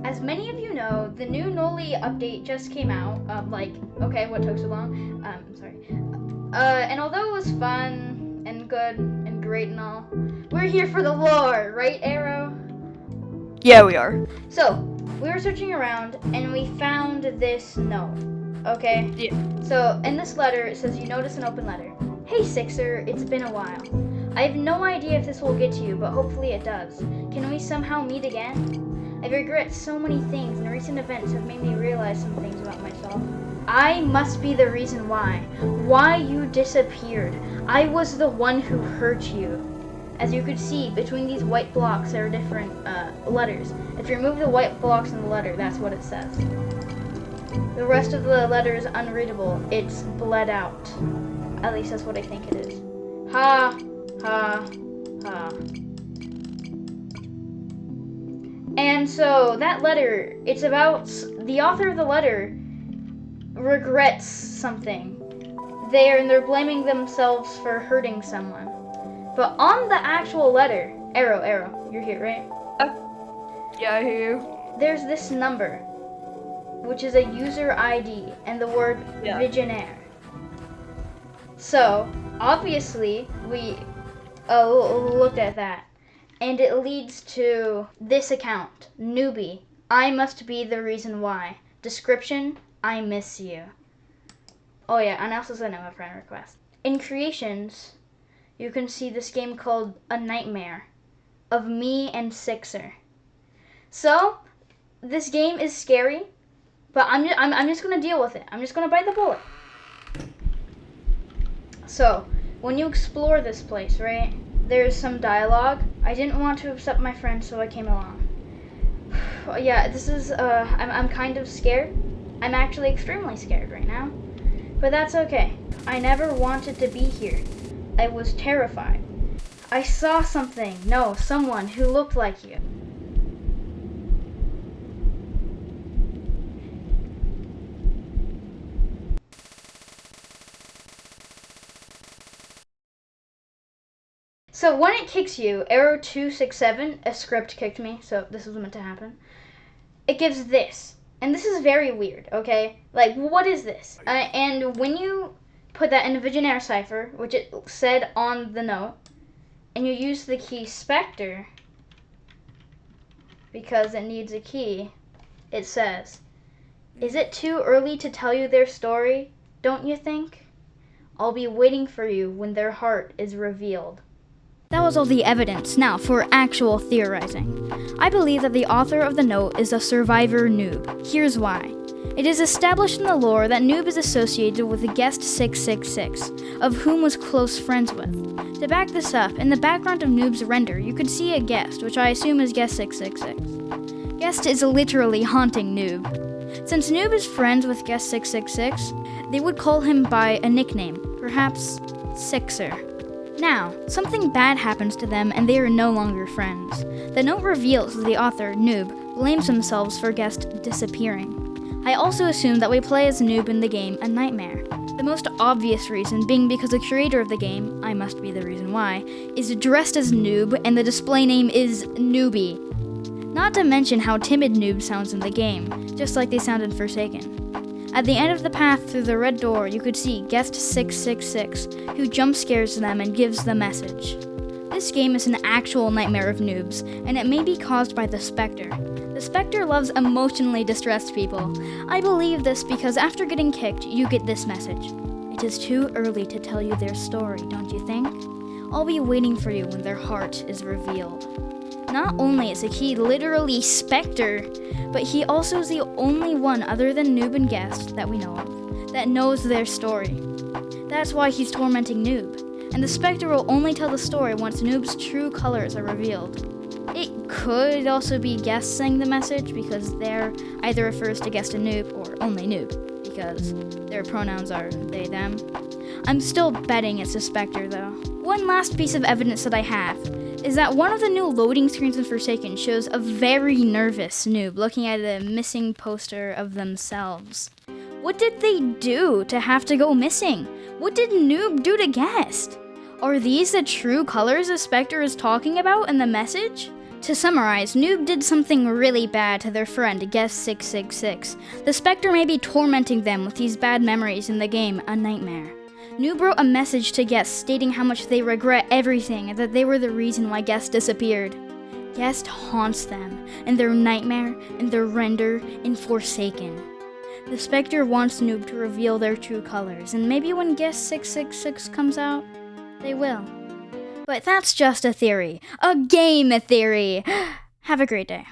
As many of you know, the new Noli update just came out. Okay, what took so long? Sorry. And although it was fun and good and great and all, we're here for the lore, right, Arrow? Yeah, we are. So, we were searching around and we found this note, okay? Yeah. So, in this letter, it says, you notice an open letter. Hey, Sixer, it's been a while. I have no idea if this will get to you, but hopefully it does. Can we somehow meet again? I regret so many things, and recent events have made me realize some things about myself. I must be the reason why you disappeared. I was the one who hurt you. As you could see, between these white blocks there are different letters. If you remove the white blocks in the letter, that's what it says. The rest of the letter is unreadable. It's bled out. At least that's what I think it is. Ha, ha, ha. And so that letter, it's about the author of the letter regrets something. They're blaming themselves for hurting someone. But on the actual letter, Arrow, you're here, right? Yeah, I hear you. There's this number, which is a user ID, and the word Visionaire. So, obviously, we looked at that. And it leads to this account, Newbie. I must be the reason why. Description, I miss you. Oh yeah, and I also sent him a friend request. In creations, you can see this game called A Nightmare of me and Sixer. So, this game is scary, but I'm just gonna deal with it. I'm just gonna bite the bullet. So, when you explore this place, right? There's some dialogue. I didn't want to upset my friend, so I came along. Yeah, this is, I'm kind of scared. I'm actually extremely scared right now. But that's okay. I never wanted to be here. I was terrified. I saw someone who looked like you. So when it kicks you, arrow 267, a script kicked me, so this was meant to happen. It gives this, and this is very weird, okay? Like, what is this? And when you put that in the Visionaire cipher, which it said on the note, and you use the key Spectre, because it needs a key, it says, is it too early to tell you their story, don't you think? I'll be waiting for you when their heart is revealed. That was all the evidence. Now, for actual theorizing. I believe that the author of the note is a survivor noob. Here's why. It is established in the lore that Noob is associated with the guest 666, of whom was close friends with. To back this up, in the background of Noob's render, you could see a guest, which I assume is guest 666. Guest is literally haunting Noob. Since Noob is friends with guest 666, they would call him by a nickname, perhaps Sixer. Now, something bad happens to them and they are no longer friends. The note reveals that the author, Noob, blames themselves for guest disappearing. I also assume that we play as Noob in the game A Nightmare. The most obvious reason being because the creator of the game, I must be the reason why, is dressed as Noob and the display name is Newbie. Not to mention how timid Noob sounds in the game, just like they sound in Forsaken. At the end of the path through the red door, you could see guest 666, who jump scares them and gives the message. This game is an actual nightmare of noobs, and it may be caused by the Spectre. The Spectre loves emotionally distressed people. I believe this because after getting kicked, you get this message. It is too early to tell you their story, don't you think? I'll be waiting for you when their heart is revealed. Not only is he literally Spectre, but he also is the only one other than Noob and Guest that we know of that knows their story. That's why he's tormenting Noob, and the Spectre will only tell the story once Noob's true colors are revealed. It could also be Guest saying the message because there either refers to Guest and Noob or only Noob because their pronouns are they, them. I'm still betting it's a Spectre though. One last piece of evidence that I have is that one of the new loading screens in Forsaken shows a very nervous Noob looking at a missing poster of themselves. What did they do to have to go missing? What did Noob do to Guest? Are these the true colors the Spectre is talking about in the message? To summarize, Noob did something really bad to their friend Guest 666. The Spectre may be tormenting them with these bad memories in the game, A Nightmare. Noob wrote a message to Guest stating how much they regret everything and that they were the reason why Guest disappeared. Guest haunts them, in their nightmare, in their render, in Forsaken. The Spectre wants Noob to reveal their true colors, and maybe when Guest 666 comes out, they will. But that's just a theory. A game theory! Have a great day.